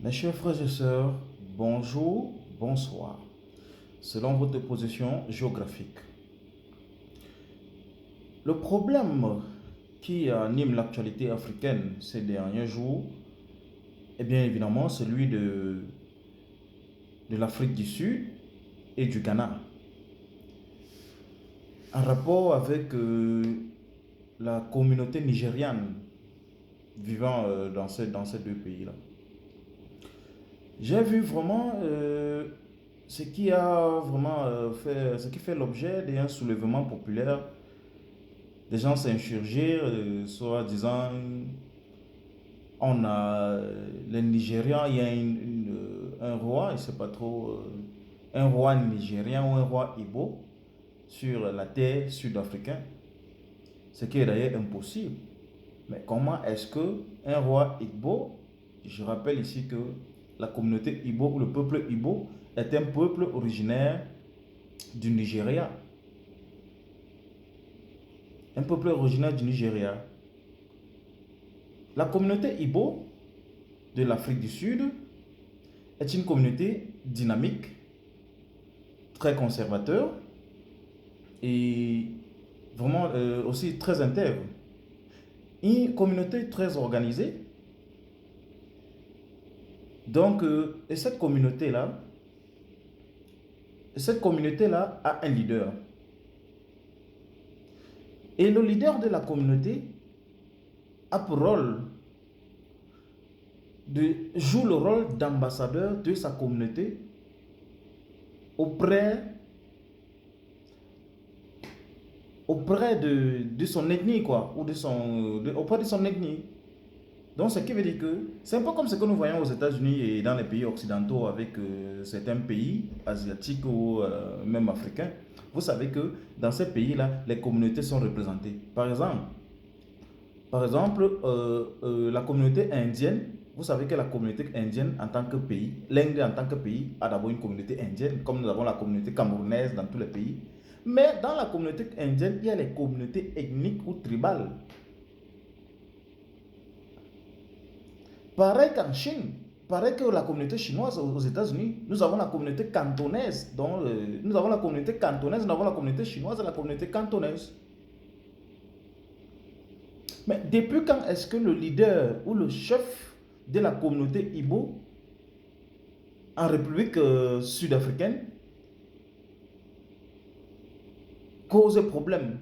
Mes chers frères et sœurs, bonjour, bonsoir, selon votre position géographique. Le problème qui anime l'actualité africaine ces derniers jours est bien évidemment celui de l'Afrique du Sud et du Ghana, en rapport avec la communauté nigériane vivant dans ces deux pays-là. J'ai vu vraiment ce qui a vraiment ce qui fait l'objet d'un soulèvement populaire. Des gens s'insurgèrent, soit disant on a les Nigérians, il y a un roi, je ne sais pas trop, un roi nigérien ou un roi Igbo sur la terre sud-africaine, ce qui est d'ailleurs impossible. Mais comment est-ce que un roi Igbo, je rappelle ici que la communauté Igbo ou le peuple Igbo est un peuple originaire du Nigeria. Un peuple originaire du Nigeria. La communauté Igbo de l'Afrique du Sud est une communauté dynamique, très conservateur et vraiment aussi très intègre. Une communauté très organisée. Donc, et cette communauté-là a un leader. Et le leader de la communauté a pour rôle joue le rôle d'ambassadeur de sa communauté auprès de son ethnie, quoi, ou auprès de son ethnie. Donc, ce qui veut dire que c'est un peu comme ce que nous voyons aux États-Unis et dans les pays occidentaux avec certains pays asiatiques ou même africains. Vous savez que dans ces pays-là, les communautés sont représentées. La communauté indienne, vous savez que la communauté indienne en tant que pays, l'Inde en tant que pays a d'abord une communauté indienne, comme nous avons la communauté camerounaise dans tous les pays. Mais dans la communauté indienne, il y a les communautés ethniques ou tribales. Pareil qu'en Chine, pareil que la communauté chinoise aux États-Unis, nous avons la communauté cantonaise, nous avons la communauté cantonaise, nous avons la communauté chinoise et la communauté cantonaise. Mais depuis quand est-ce que le leader ou le chef de la communauté Igbo en République sud-africaine cause problème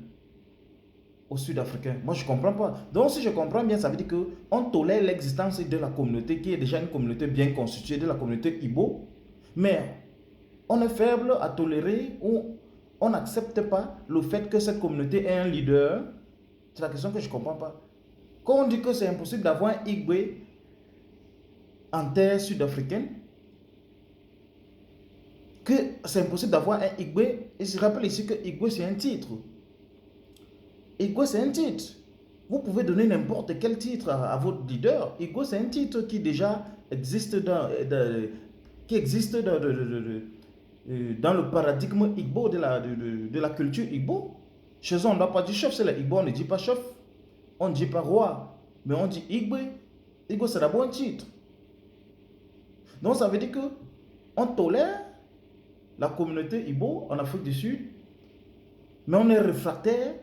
aux Sud-Africains? Moi, je ne comprends pas. Donc, si je comprends bien, ça veut dire qu'on tolère l'existence de la communauté qui est déjà une communauté bien constituée, de la communauté Igbo, mais on est faible à tolérer ou on n'accepte pas le fait que cette communauté ait un leader. C'est la question que je ne comprends pas. Quand on dit que c'est impossible d'avoir un Igbo en terre sud-africaine, que c'est impossible d'avoir un Igbo, et je rappelle ici que Igbo c'est un titre. Igbo c'est un titre. Vous pouvez donner n'importe quel titre à votre leader. Igbo c'est un titre qui déjà existe dans le paradigme Igbo de la culture Igbo. Chez eux, on ne doit pas dire chef, c'est le Igbo, on ne dit pas chef. On ne dit pas roi, mais on dit Igbo. Igbo, c'est d'abord un titre. Donc, ça veut dire que on tolère la communauté Igbo en Afrique du Sud, mais on est réfractaire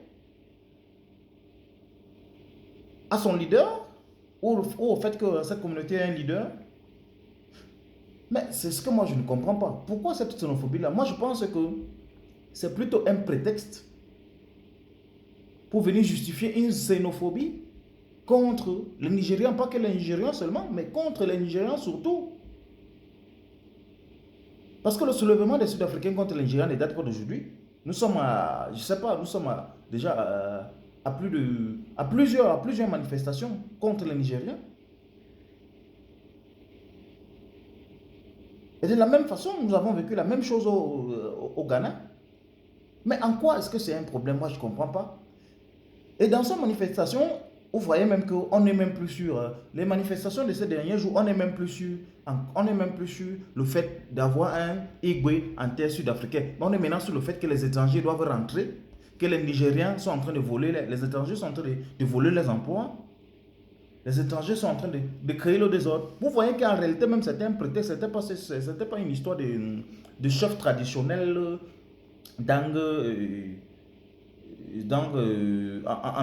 à son leader ou au fait que cette communauté a un leader. Mais c'est ce que moi je ne comprends pas. Pourquoi cette xénophobie-là? Moi, je pense que c'est plutôt un prétexte pour venir justifier une xénophobie contre les Nigérians, pas que les Nigérians seulement, mais contre les Nigérians surtout. Parce que le soulèvement des Sud-Africains contre les Nigérians ne date pas d'aujourd'hui. Nous sommes à, je sais pas, nous sommes déjà à plusieurs manifestations contre les Nigériens. Et de la même façon, nous avons vécu la même chose au Ghana. Mais en quoi est-ce que c'est un problème? Moi, je ne comprends pas. Et dans ces manifestations, vous voyez même qu'on n'est même plus sûr. Les manifestations de ces derniers jours, on n'est même plus sûr. On n'est même plus sûr le fait d'avoir un Igbo en terre sud-africaine. On est maintenant sur le fait que les étrangers doivent rentrer, que les Nigériens sont en train de voler, les étrangers sont en train de voler les emplois. Les étrangers sont en train de créer le désordre. Vous voyez qu'en réalité, même c'était un prétexte, c'était pas une histoire de chef traditionnel en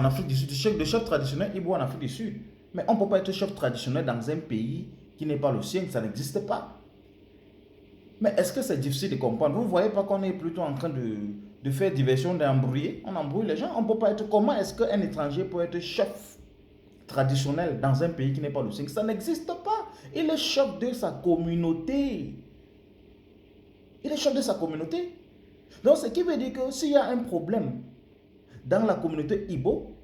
Afrique du Sud, de chef traditionnel Ibo en Afrique du Sud. Mais on ne peut pas être chef traditionnel dans un pays qui n'est pas le sien, ça n'existe pas. Mais est-ce que c'est difficile de comprendre? Vous ne voyez pas qu'on est plutôt en train de faire diversion, d'embrouiller? On embrouille les gens. On peut pas être. Comment est-ce qu'un étranger peut être chef traditionnel dans un pays qui n'est pas le sien? Ça n'existe pas. Il est chef de sa communauté. Il est chef de sa communauté. Donc, ce qui veut dire que s'il y a un problème dans la communauté Ibo,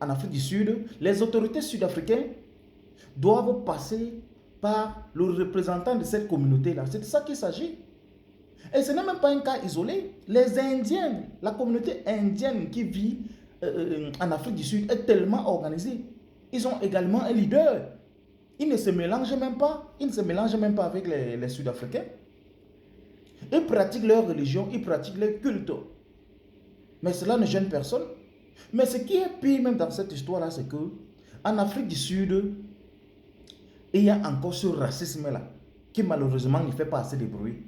en Afrique du Sud, les autorités sud-africaines doivent passer par le représentant de cette communauté-là. C'est de ça qu'il s'agit. Et ce n'est même pas un cas isolé. Les Indiens, la communauté indienne qui vit en Afrique du Sud est tellement organisée. Ils ont également un leader. Ils ne se mélangent même pas. Ils ne se mélangent même pas avec les Sud-Africains. Ils pratiquent leur religion, ils pratiquent leur culte. Mais cela ne gêne personne. Mais ce qui est pire même dans cette histoire-là, c'est que en Afrique du Sud, il y a encore ce racisme-là, qui malheureusement ne fait pas assez de bruit.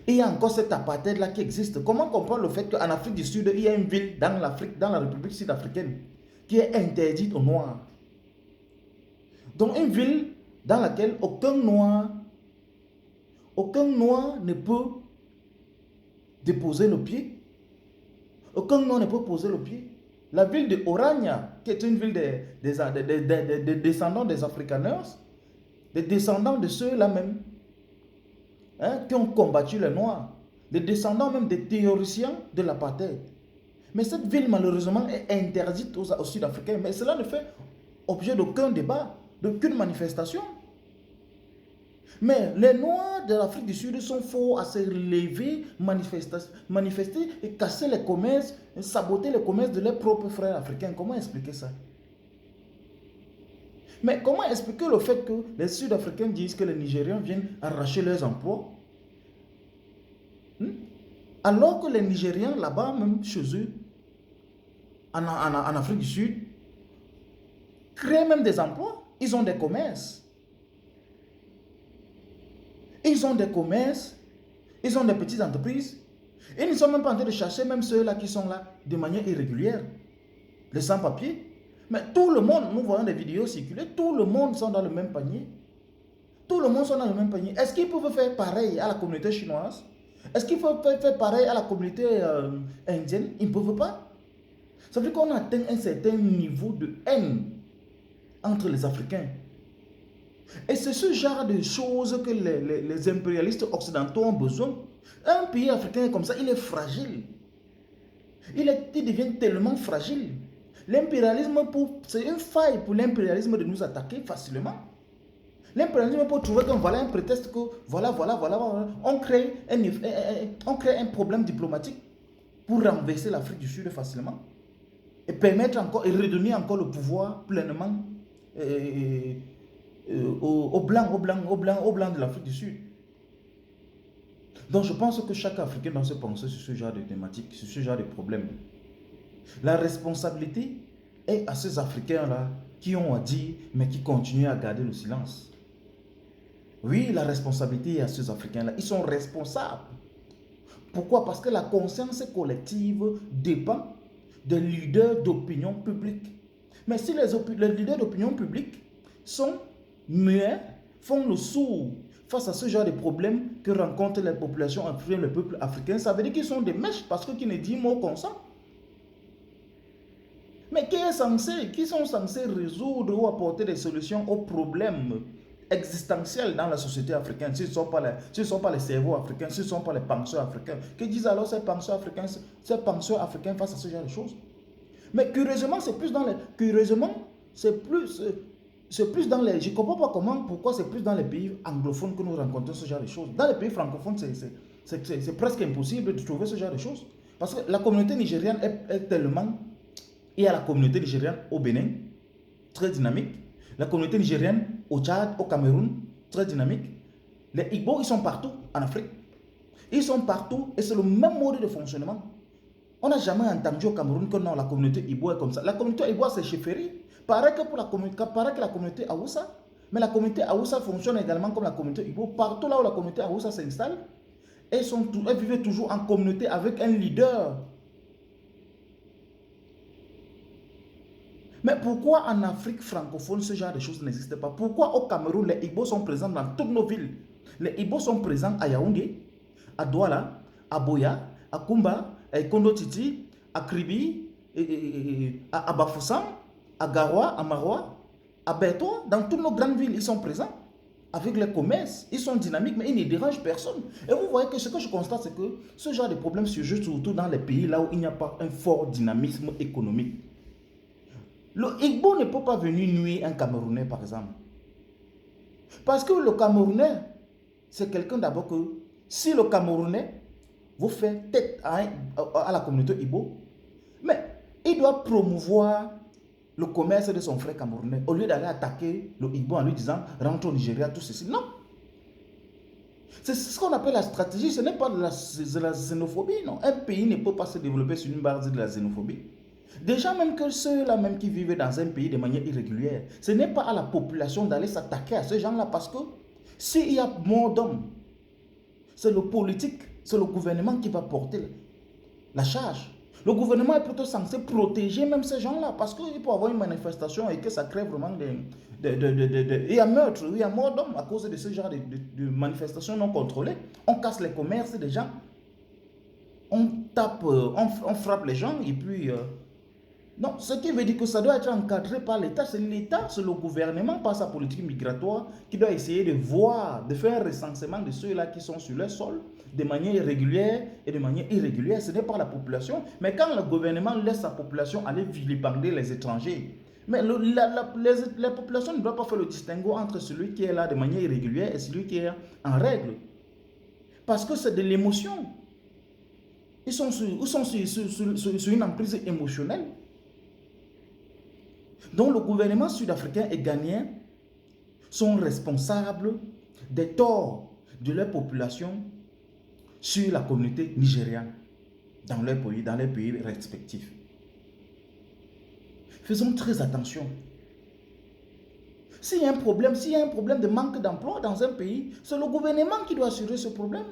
Il y a encore cet apartheid-là qui existe. Comment comprendre le fait qu'en Afrique du Sud, il y a une ville dans l'Afrique, dans la République sud-africaine, qui est interdite aux Noirs? Donc une ville dans laquelle aucun Noir ne peut déposer le pied. Aucun Noir ne peut poser le pied. La ville de Orania, qui est une ville des descendants des Afrikaners, des descendants de ceux-là même, qui ont combattu les Noirs, des descendants même des théoriciens de l'apartheid. Mais cette ville, malheureusement, est interdite aux Sud-Africains. Mais cela ne fait objet d'aucun débat, d'aucune manifestation. Mais les Noirs de l'Afrique du Sud sont forts à se lever, manifester et casser les commerces, saboter les commerces de leurs propres frères africains. Comment expliquer ça? Mais comment expliquer le fait que les Sud-Africains disent que les Nigériens viennent arracher leurs emplois? Alors que les Nigériens, là-bas, même chez eux, en Afrique du Sud, créent même des emplois. Ils ont des commerces. Ils ont des commerces, ils ont des petites entreprises. Ils ne sont même pas en train de chercher même ceux-là qui sont là de manière irrégulière, les sans-papiers. Mais tout le monde, nous voyons des vidéos circuler, tout le monde sont dans le même panier. Tout le monde sont dans le même panier. Est-ce qu'ils peuvent faire pareil à la communauté chinoise? Est-ce qu'ils peuvent faire pareil à la communauté indienne? Ils ne peuvent pas. Ça veut dire qu'on atteint un certain niveau de haine entre les Africains. Et c'est ce genre de choses que les impérialistes occidentaux ont besoin. Un pays africain comme ça, il est fragile. Il devient tellement fragile. L'impérialisme, c'est une faille pour l'impérialisme de nous attaquer facilement. L'impérialisme peut trouver que voilà un prétexte que voilà, on crée un problème diplomatique pour renverser l'Afrique du Sud facilement et permettre encore et redonner encore le pouvoir pleinement aux blancs de l'Afrique du Sud. Donc je pense que chaque Africain doit se penser sur ce genre de thématique, sur ce genre de problème. La responsabilité est à ces Africains-là qui ont à dire, mais qui continuent à garder le silence. Oui, la responsabilité est à ces Africains-là. Ils sont responsables. Pourquoi? Parce que la conscience collective dépend des leaders d'opinion publique. Mais si les leaders d'opinion publique sont muets, font le sourd face à ce genre de problèmes que rencontrent les populations africaines, le peuple africain, ça veut dire qu'ils sont des mèches parce qu'ils ne disent mot consent. Mais qui sont censés résoudre ou apporter des solutions aux problèmes existentiels dans la société africaine, s'ils ne sont pas les cerveaux africains, s'ils ne sont pas les penseurs africains? Que disent alors ces penseurs africains face à ce genre de choses? Mais curieusement, c'est plus dans les... Je ne comprends pas pourquoi c'est plus dans les pays anglophones que nous rencontrons ce genre de choses. Dans les pays francophones, c'est presque impossible de trouver ce genre de choses. Parce que la communauté nigérienne est tellement... Il y a la communauté nigérienne au Bénin, très dynamique. La communauté nigérienne au Tchad, au Cameroun, très dynamique. Les Igbo, ils sont partout en Afrique. Ils sont partout et c'est le même mode de fonctionnement. On n'a jamais entendu au Cameroun que non, la communauté Ibo est comme ça. La communauté Ibo, c'est chefferie. Paraît que la communauté Aoussa, mais la communauté Aoussa fonctionne également comme la communauté Ibo. Partout là où la communauté Aoussa s'installe, elles vivent toujours en communauté avec un leader. Mais pourquoi en Afrique francophone ce genre de choses n'existe pas? Pourquoi au Cameroun les Igbos sont présents dans toutes nos villes? Les Igbos sont présents à Yaoundé, à Douala, à Boya, à Kumba, à Kondo Titi, à Kribi, à Bafoussam, à Garoua, à Maroua, à Bertois. Dans toutes nos grandes villes, ils sont présents avec les commerces. Ils sont dynamiques, mais ils ne dérangent personne. Et vous voyez que ce que je constate, c'est que ce genre de problème surgit surtout dans les pays là où il n'y a pas un fort dynamisme économique. Le Igbo ne peut pas venir nuire un Camerounais, par exemple. Parce que le Camerounais, c'est quelqu'un d'abord que, si le Camerounais vous fait tête à la communauté Igbo, mais il doit promouvoir le commerce de son frère camerounais, au lieu d'aller attaquer le Igbo en lui disant rentre au Nigeria, tout ceci. Non. C'est ce qu'on appelle la stratégie, ce n'est pas de la xénophobie, non. Un pays ne peut pas se développer sur une base de la xénophobie. Déjà même que ceux-là même qui vivent dans un pays de manière irrégulière, ce n'est pas à la population d'aller s'attaquer à ces gens-là parce que s'il y a mort d'hommes, c'est le politique, c'est le gouvernement qui va porter la charge. Le gouvernement est plutôt censé protéger même ces gens-là parce qu'il peut y avoir une manifestation et que ça crée vraiment il y a meurtre, il y a mort d'hommes à cause de ce genre de manifestations non contrôlées. On casse les commerces des gens, on tape, on frappe les gens et puis... Non, ce qui veut dire que ça doit être encadré par l'État. C'est l'État, c'est le gouvernement, par sa politique migratoire, qui doit essayer de voir, de faire un recensement de ceux-là qui sont sur le sol, de manière régulière et de manière irrégulière. Ce n'est pas la population. Mais quand le gouvernement laisse sa population aller vilipender les étrangers, mais les populations ne doivent pas faire le distinguo entre celui qui est là de manière irrégulière et celui qui est en règle. Parce que c'est de l'émotion. Ils sont sur une emprise émotionnelle. Donc le gouvernement sud-africain et ghanéen sont responsables des torts de leur population sur la communauté nigériane dans les pays respectifs. Faisons très attention. S'il y a un problème de manque d'emploi dans un pays, c'est le gouvernement qui doit assurer ce problème.